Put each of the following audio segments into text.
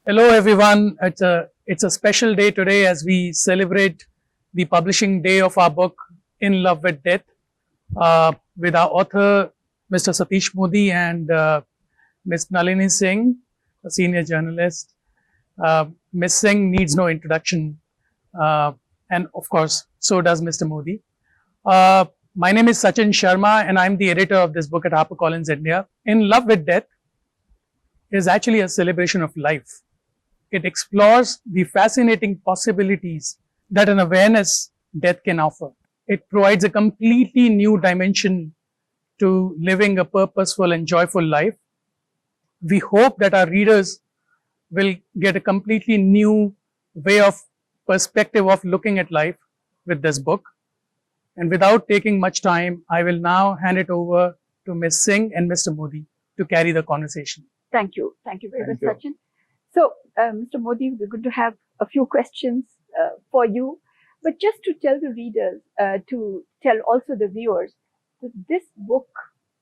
Hello, everyone. It's a special day today as we celebrate the publishing day of our book, In Love with Death, with our author, Mr. Satish Modi, and Ms. Nalini Singh, a senior journalist. Ms. Singh needs no introduction, uh, and of course, so does Mr. Modi. Uh, my name is Sachin Sharma, and I'm the editor of this book at HarperCollins India. In Love with Death is actually a celebration of life. It explores the fascinating possibilities that an awareness death can offer. It provides a completely new dimension to living a purposeful and joyful life. We hope that our readers will get a completely new way of perspective of looking at life with this book. And without taking much time, I will now hand it over to Ms. Singh and Mr. Modi to carry the conversation. Thank you. Thank you very much, Sachin. So, Mr. Modi, we're going to have a few questions for you. But just to tell the readers, to tell also the viewers, that this book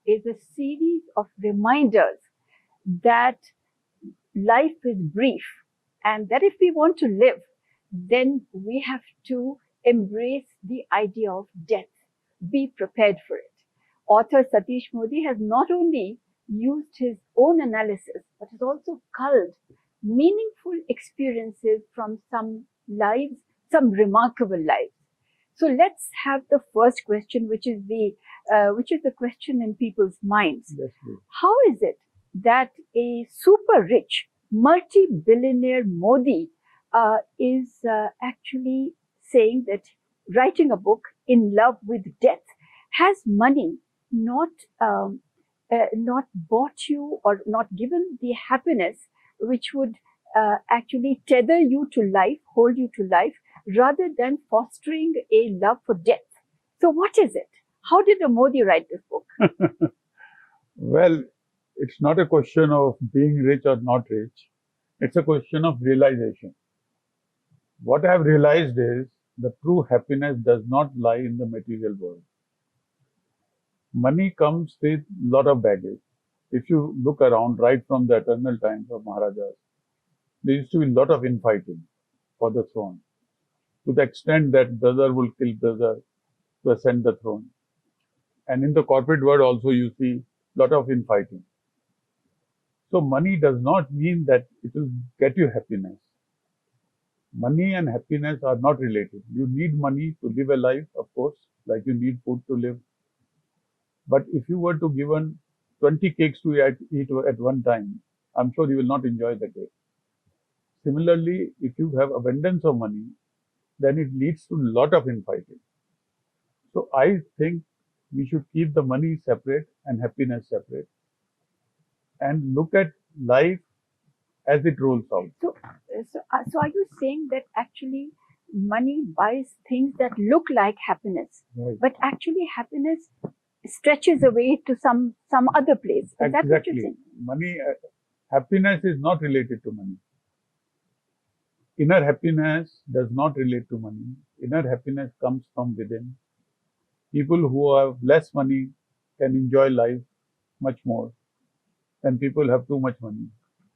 is a series of reminders that life is brief and that if we want to live, then we have to embrace the idea of death, be prepared for it. Author Satish Modi has not only used his own analysis, but has also culled meaningful experiences from some lives, some remarkable lives. So let's have the first question, which is the question in people's minds. Yes, how is it that a super rich, multi-billionaire Modi is actually saying that writing a book in love with death has money not bought you or not given the happiness which would actually tether you to life, hold you to life, rather than fostering a love for death. So what is it? How did a Modi write this book? Well, it's not a question of being rich or not rich. It's a question of realization. What I have realized is the true happiness does not lie in the material world. Money comes with a lot of baggage. If you look around, right from the eternal times of Maharajas, there used to be a lot of infighting for the throne, to the extent that brother will kill brother to ascend the throne. And in the corporate world also you see a lot of infighting. So money does not mean that it will get you happiness. Money and happiness are not related. You need money to live a life, of course, like you need food to live. But if you were to given 20 cakes to eat at one time, I'm sure you will not enjoy the cake. Similarly, if you have abundance of money, then it leads to a lot of infighting. So I think we should keep the money separate and happiness separate and look at life as it rolls out. So are you saying that actually money buys things that look like happiness, Right. but actually happiness stretches away to some other place? Is that what you're Exactly. saying? Money, happiness is not related to money. Inner happiness does not relate to money. Inner happiness comes from within. People who have less money can enjoy life much more than people who have too much money.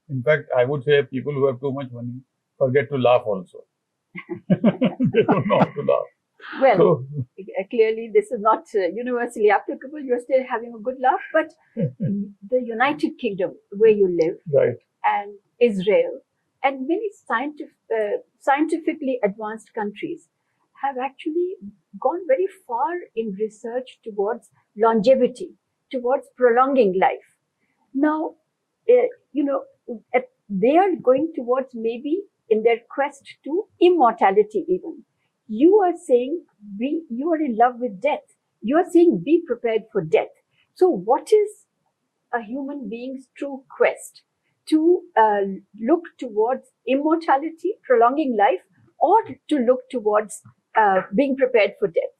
In fact, I would say people who have too much money forget to laugh also. They don't know how to laugh. Well, So, clearly this is not universally applicable. You're still having a good laugh, but the United Kingdom, where you live, right. and Israel, and many scientifically advanced countries have actually gone very far in research towards longevity, towards prolonging life. Now, they are going towards maybe in their quest to immortality even. You are saying you are in love with death. You are saying be prepared for death. So what is a human being's true quest? To look towards immortality, prolonging life, or to look towards being prepared for death?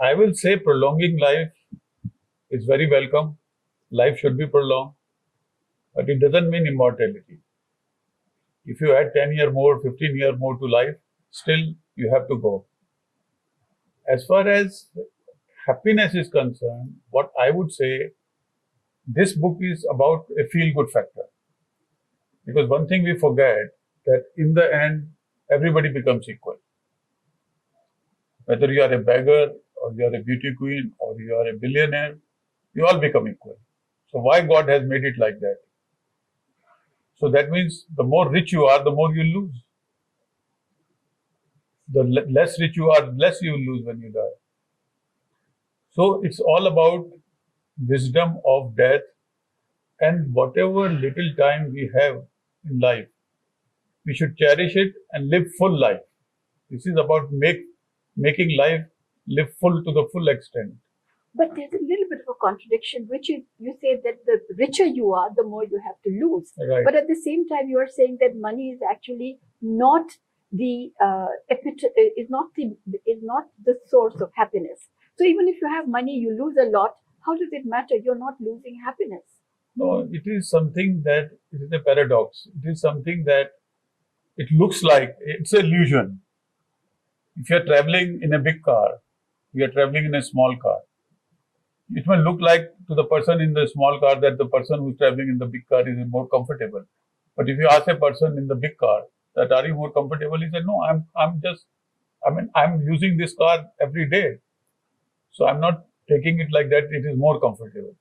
I will say prolonging life is very welcome. Life should be prolonged, but it doesn't mean immortality. If you add 10 years more, 15 years more to life, still you have to go. As far as happiness is concerned, what I would say, this book is about a feel-good factor. Because one thing we forget, that in the end, everybody becomes equal. Whether you are a beggar or you are a beauty queen or you are a billionaire, you all become equal. So why God has made it like that? So that means the more rich you are, the more you lose. The less rich you are, less you lose when you die. So it's all about wisdom of death, and whatever little time we have in life, we should cherish it and live full life. This is about making life live full to the full extent. But there's a little bit of a contradiction, which is you say that the richer you are, the more you have to lose. Right. But at the same time, you are saying that money is actually not the is not the source of happiness. So even if you have money, you lose a lot. How does it matter? You're not losing happiness. No, it is something that it is a paradox. It is something that it looks like it's an illusion. If you're traveling in a big car, you're traveling in a small car. It may look like to the person in the small car that the person who's traveling in the big car is more comfortable. But if you ask a person in the big car that are you more comfortable, he said, no, I'm using this car every day. So I'm not taking it like that, it is more comfortable.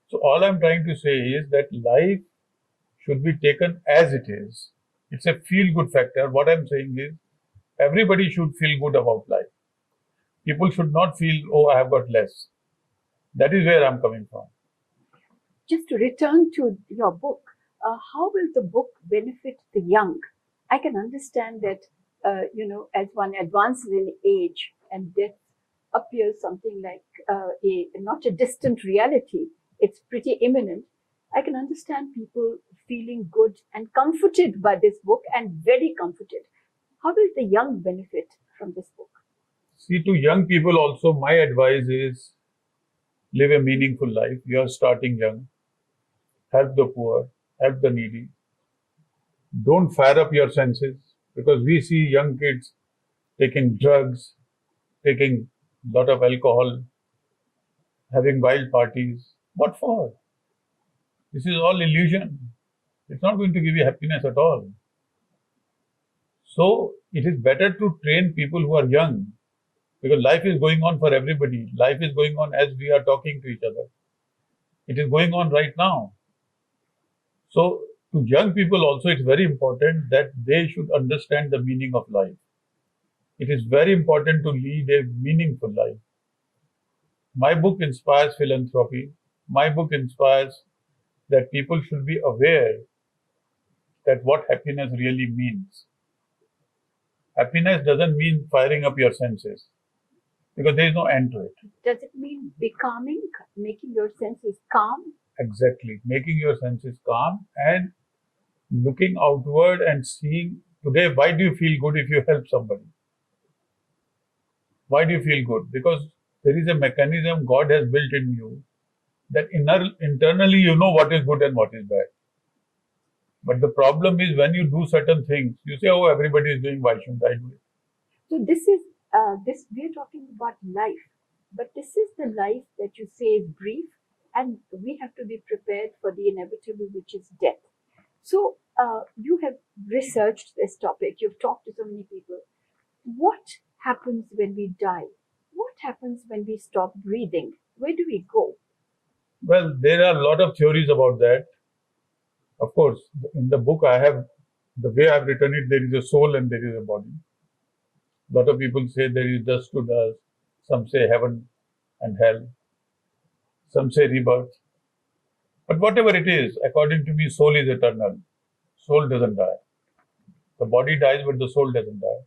So all I'm trying to say is that life should be taken as it is. It's a feel-good factor. What I'm saying is everybody should feel good about life. People should not feel, oh, I have got less. That is where I'm coming from. Just to return to your book, how will the book benefit the young? I can understand that, as one advances in age and death appears something like not a distant reality, it's pretty imminent. I can understand people feeling good and comforted by this book and very comforted. How will the young benefit from this book? See, to young people also, my advice is live a meaningful life. You are starting young. Help the poor, help the needy. Don't fire up your senses, because we see young kids taking drugs, taking a lot of alcohol, having wild parties. What for? This is all illusion. It's not going to give you happiness at all. So it is better to train people who are young, because life is going on for everybody. Life is going on as we are talking to each other. It is going on right now. So to young people also, it's very important that they should understand the meaning of life. It is very important to lead a meaningful life. My book inspires philanthropy. My book inspires that people should be aware that what happiness really means. Happiness doesn't mean firing up your senses, because there is no end to it. Does it mean becoming, making your senses calm? Exactly. Making your senses calm and looking outward and seeing today, why do you feel good if you help somebody? Why do you feel good? Because there is a mechanism God has built in you that internally you know what is good and what is bad. But the problem is when you do certain things, you say, oh, everybody is doing, why shouldn't I do it? So this is we're talking about life, but this is the life that you say is brief, and we have to be prepared for the inevitable, which is death. So you have researched this topic. You've talked to so many people. What happens when we die? What happens when we stop breathing? Where do we go? Well, there are a lot of theories about that. Of course, in the book the way I've written it, there is a soul and there is a body. A lot of people say there is dust to dust. Some say heaven and hell. Some say rebirth. But whatever it is, according to me, soul is eternal. Soul doesn't die. The body dies, but the soul doesn't die.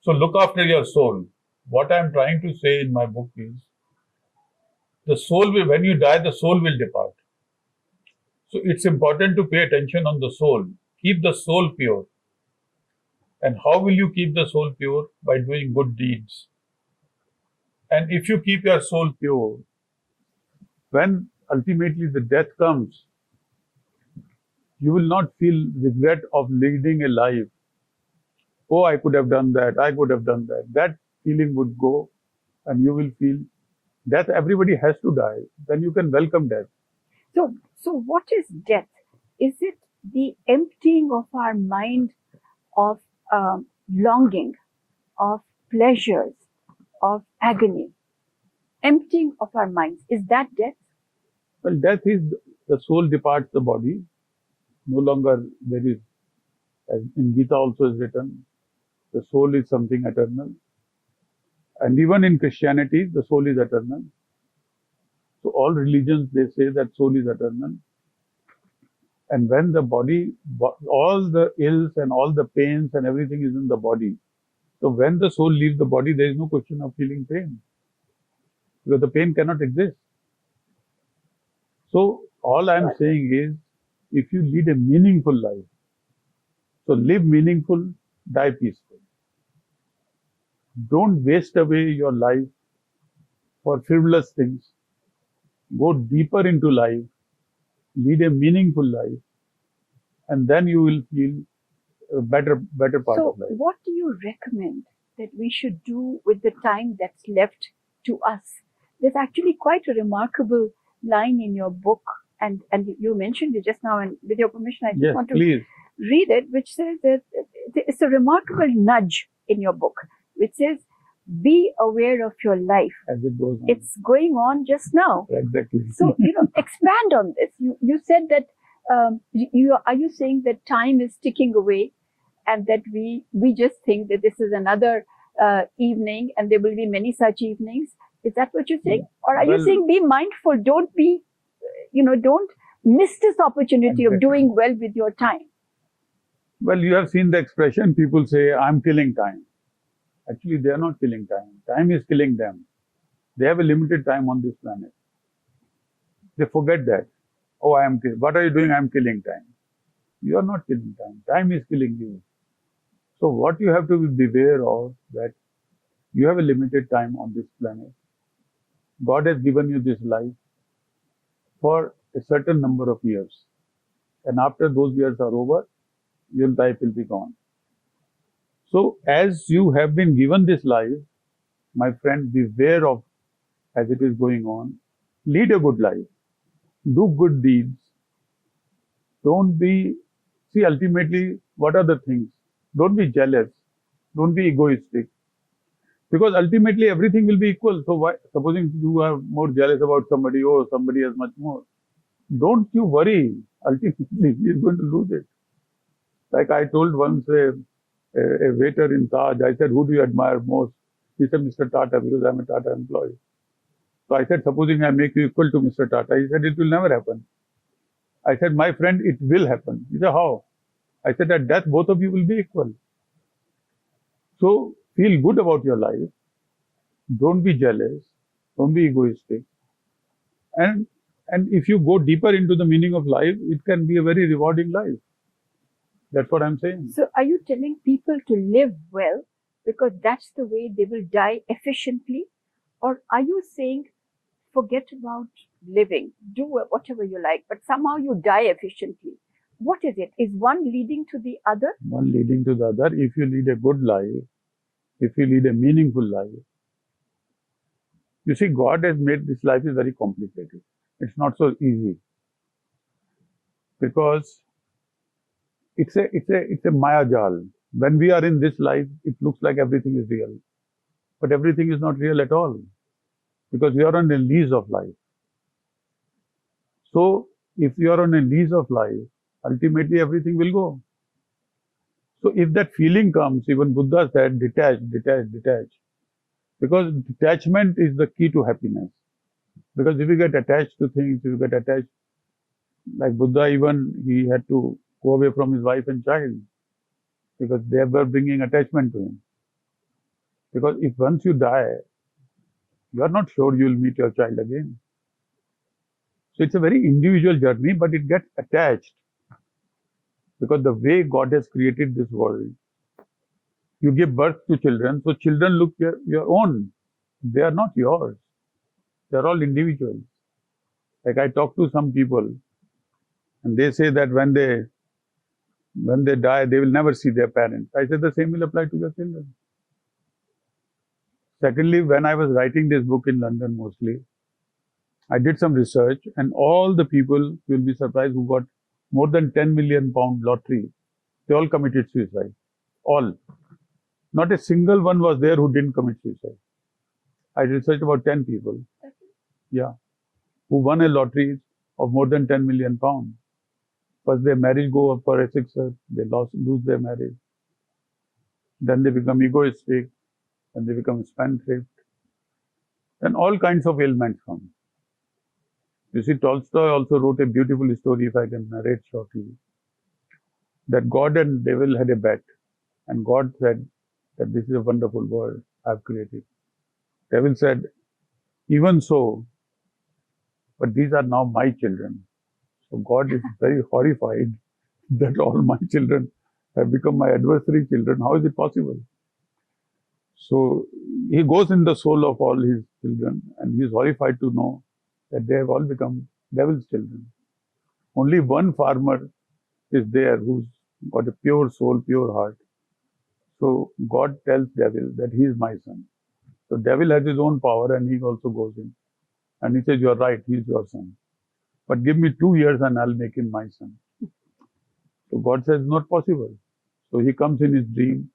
So look after your soul. What I'm trying to say in my book is, the soul will, when you die, the soul will depart. So it's important to pay attention on the soul. Keep the soul pure. And how will you keep the soul pure? By doing good deeds. And if you keep your soul pure, when ultimately the death comes, you will not feel regret of leading a life. Oh, I could have done that. I could have done that. That feeling would go, and you will feel death. Everybody has to die. Then you can welcome death. So what is death? Is it the emptying of our mind of longing, of pleasures, of agony, emptying of our minds. Is that death? Well, death is the soul departs the body. No longer there is, as in Gita also is written, the soul is something eternal. And even in Christianity, the soul is eternal. So all religions, they say that soul is eternal. And when the body, all the ills and all the pains and everything is in the body. So when the soul leaves the body, there is no question of feeling pain. Because the pain cannot exist. So all I am saying is, if you lead a meaningful life, so live meaningful, die peaceful. Don't waste away your life for frivolous things. Go deeper into life, lead a meaningful life, and then you will feel a better part So of life. what do you recommend that we should do with the time that's left to us? There's actually quite a remarkable line in your book, and you mentioned it just now, and with your permission, I just Yes, want to please. read it, which says that it's a remarkable nudge in your book, which says, be aware of your life. As it goes on. It's going on just now. Exactly. So, expand on this. You said that, are you saying that time is ticking away and that we just think that this is another evening and there will be many such evenings? Is that what you're saying? Or are you Well- saying be mindful, don't be, don't miss this opportunity of Exactly. doing well with your time? Well, you have seen the expression, people say, I'm killing time. Actually, they are not killing time. Time is killing them. They have a limited time on this planet. They forget that. Oh, what are you doing? I'm killing time. You are not killing time. Time is killing you. So what you have to be aware of, that you have a limited time on this planet. God has given you this life for a certain number of years. And after those years are over, your life will be gone. So as you have been given this life, my friend, beware of as it is going on. Lead a good life. Do good deeds. Don't be, see, ultimately, what are the things? Don't be jealous. Don't be egoistic. Because ultimately everything will be equal. So why, supposing you are more jealous about somebody, oh, somebody has much more. Don't you worry. Ultimately, he is going to lose it. Like I told once a waiter in Taj, I said, who do you admire most? He said, Mr. Tata, because I'm a Tata employee. So I said, supposing I make you equal to Mr. Tata. He said, it will never happen. I said, my friend, it will happen. He said, how? I said, at death, both of you will be equal. So feel good about your life. Don't be jealous. Don't be egoistic. And if you go deeper into the meaning of life, it can be a very rewarding life. That's what I'm saying. So are you telling people to live well because that's the way they will die efficiently? Or are you saying forget about living, do whatever you like, but somehow you die efficiently? What is it? Is one leading to the other? One leading to the other. If you lead a good life, if you lead a meaningful life, you see, God has made this life is very complicated. It's not so easy. Because it's a Maya Jal. When we are in this life, it looks like everything is real. But everything is not real at all. Because we are on a lease of life. So, if you are on a lease of life, ultimately everything will go. So, if that feeling comes, even Buddha said, detach. Because detachment is the key to happiness. Because if you get attached to things, if you get attached, like Buddha, even he had to go away from his wife and child because they were bringing attachment to him. Because if once you die, you are not sure you will meet your child again. So it's a very individual journey, but it gets attached. Because the way God has created this world, you give birth to children, so children look your own. They are not yours. They are all individuals. Like I talk to some people, and they say that when they die, they will never see their parents. I said the same will apply to your children. Secondly, when I was writing this book in London mostly, I did some research, and all the people, you will be surprised, who got more than 10 million pound lottery, they all committed suicide. All. Not a single one was there who didn't commit suicide. I researched about 10 people. Yeah. Who won a lottery of more than 10 million pounds. First their marriage go up for a success, they lose their marriage. Then they become egoistic, and they become spendthrift. Then all kinds of ailments come. You see, Tolstoy also wrote a beautiful story, if I can narrate shortly, that God and devil had a bet, and God said that this is a wonderful world I've created. Devil said, even so, but these are now my children. So God is very horrified that all my children have become my adversary children. How is it possible? So he goes in the soul of all his children, and he is horrified to know that they have all become devil's children. Only one farmer is there who's got a pure soul, pure heart. So God tells devil that he is my son. So devil has his own power, and he also goes in. And he says, you're right, he is your son. But give me 2 years and I'll make him my son. So God says, not possible. So he comes in his dream,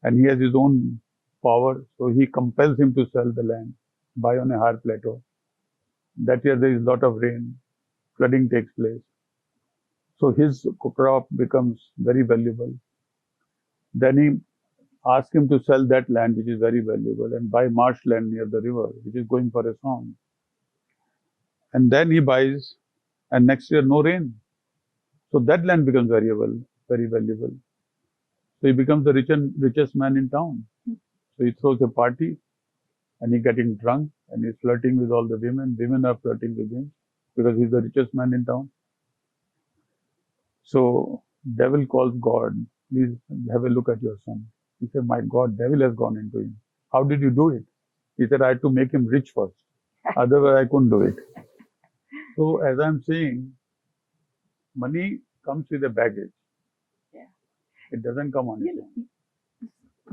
and he has his own power. So he compels him to sell the land, buy on a higher plateau. That year there is a lot of rain, flooding takes place. So his crop becomes very valuable. Then he asks him to sell that land, which is very valuable, and buy marshland near the river, which is going for a song. And then he buys, and next year no rain. So that land becomes very valuable. So he becomes the richest man in town. So he throws a party, and he's getting drunk, and he's flirting with all the women. Women are flirting with him because he's the richest man in town. So devil calls God, please have a look at your son. He said, my God, devil has gone into him. How did you do it? He said, I had to make him rich first. Otherwise, I couldn't do it. So as I'm saying, money comes with a baggage. Yeah. It doesn't come on its own.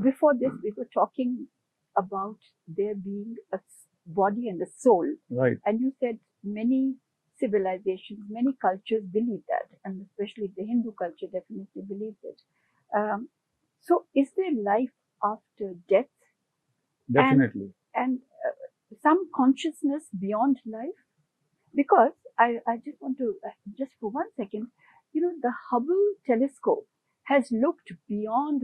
Before this, we were talking about there being a body and a soul. Right. And you said many civilizations, many cultures believe that, and especially the Hindu culture definitely believes it. So is there life after death? Definitely. And some consciousness beyond life? Because I just want to, just for 1 second, the Hubble telescope has looked beyond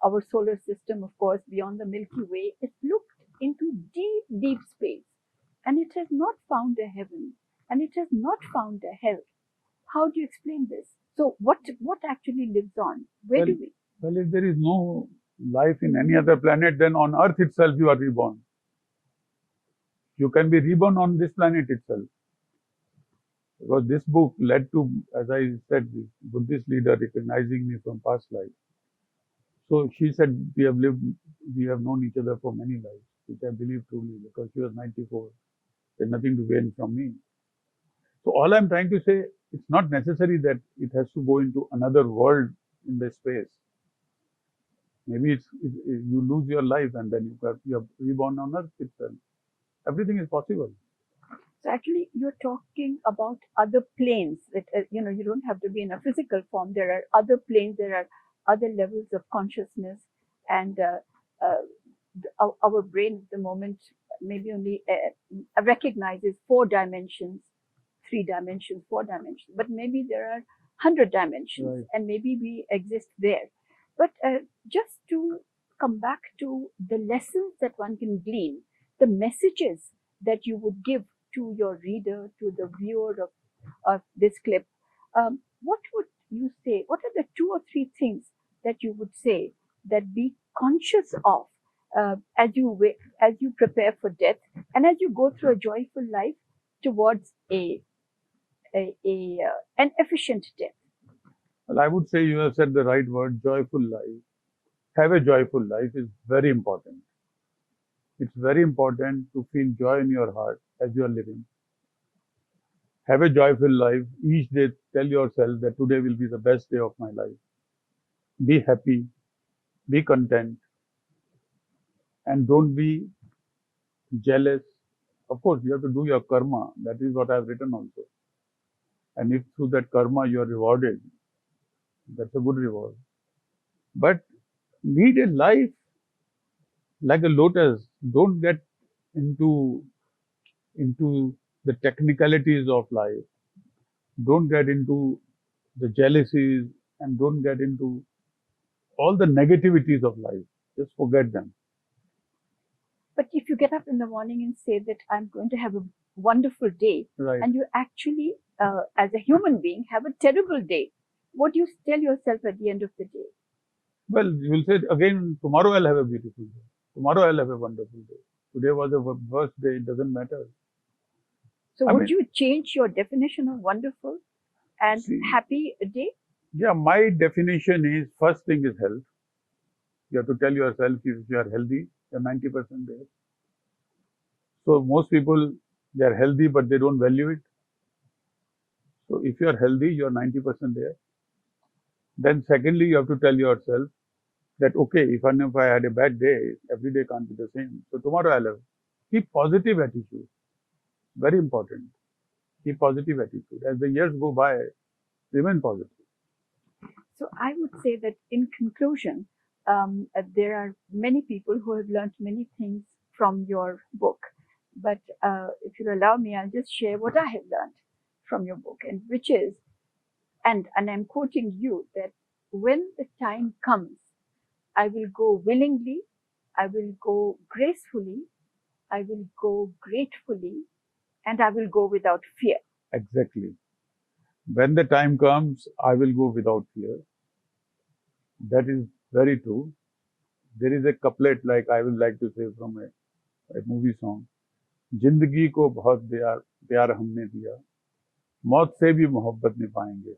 our solar system, of course, beyond the Milky Way. It's looked into deep, deep space, and it has not found a heaven, and it has not found a hell. How do you explain this? So what actually lives on? Where do we? Well, if there is no life in any other planet, then on Earth itself you are reborn. You can be reborn on this planet itself. Because this book led to, as I said, this Buddhist leader recognizing me from past life. So she said, we have known each other for many lives, which I believe truly, because she was 94. There's nothing to gain from me. So all I'm trying to say, it's not necessary that it has to go into another world in the space. Maybe you lose your life and then you are reborn on Earth itself. Everything is possible. So actually, you're talking about other planes. That you don't have to be in a physical form. There are other planes. There are other levels of consciousness, and our brain at the moment maybe only recognizes 4 dimensions, 3 dimensions, 4 dimensions. But maybe there are 100 dimensions, Right. and maybe we exist there. But just to come back to the lessons that one can glean, the messages that you would give to your reader, to the viewer of this clip, what would you say? What are the 2 or 3 things that you would say that be conscious of as you prepare for death and as you go through a joyful life towards an efficient death? Well, I would say you have said the right word, joyful life. Have a joyful life is very important. It's very important to feel joy in your heart as you are living. Have a joyful life. Each day tell yourself that today will be the best day of my life. Be happy, be content, and don't be jealous. Of course, you have to do your karma. That is what I have written also. And if through that karma you are rewarded, that's a good reward. But lead a life like a lotus. Don't get into the technicalities of life. Don't get into the jealousies and don't get into all the negativities of life. Just forget them. But if you get up in the morning and say that I'm going to have a wonderful day, Right. and you actually, as a human being, have a terrible day, what do you tell yourself at the end of the day? Well, you will say again, tomorrow I'll have a beautiful day. Tomorrow I'll have a wonderful day. Today was a worst day, it doesn't matter. So I would mean- you change your definition of wonderful and See- happy day? Yeah, my definition is first thing is health. You have to tell yourself if you are healthy, you're 90% there. So most people, they are healthy, but they don't value it. So if you are healthy, you are 90% there. Then secondly, you have to tell yourself that, okay, even if I had a bad day, every day can't be the same. So tomorrow I'll have. Keep positive attitude. Very important. Keep positive attitude. As the years go by, remain positive. So I would say that in conclusion, there are many people who have learned many things from your book. But if you'll allow me, I'll just share what I have learned from your book, and which is, and I'm quoting you, that when the time comes, I will go willingly, I will go gracefully, I will go gratefully, and I will go without fear. Exactly. When the time comes, I will go without fear. That is very true. There is a couplet like I would like to say from a movie song. जिंदगी को बहुत प्यार हमने दिया, मौत से भी मोहब्बत नहीं पाएंगे.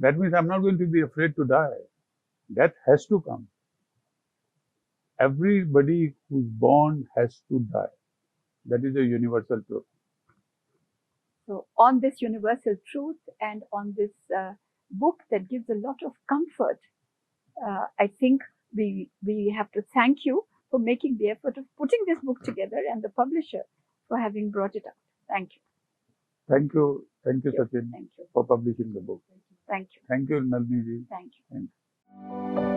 That means I'm not going to be afraid to die. Death has to come. Everybody who's born has to die. That is a universal truth. So on this universal truth and on this book that gives a lot of comfort, I think we have to thank you for making the effort of putting this book together and the publisher for having brought it out. Thank you. Thank you, Yeah, Sachin, Thank you. for publishing the book. Thank you. Thank you, Nalini ji. Thank you. Thank you.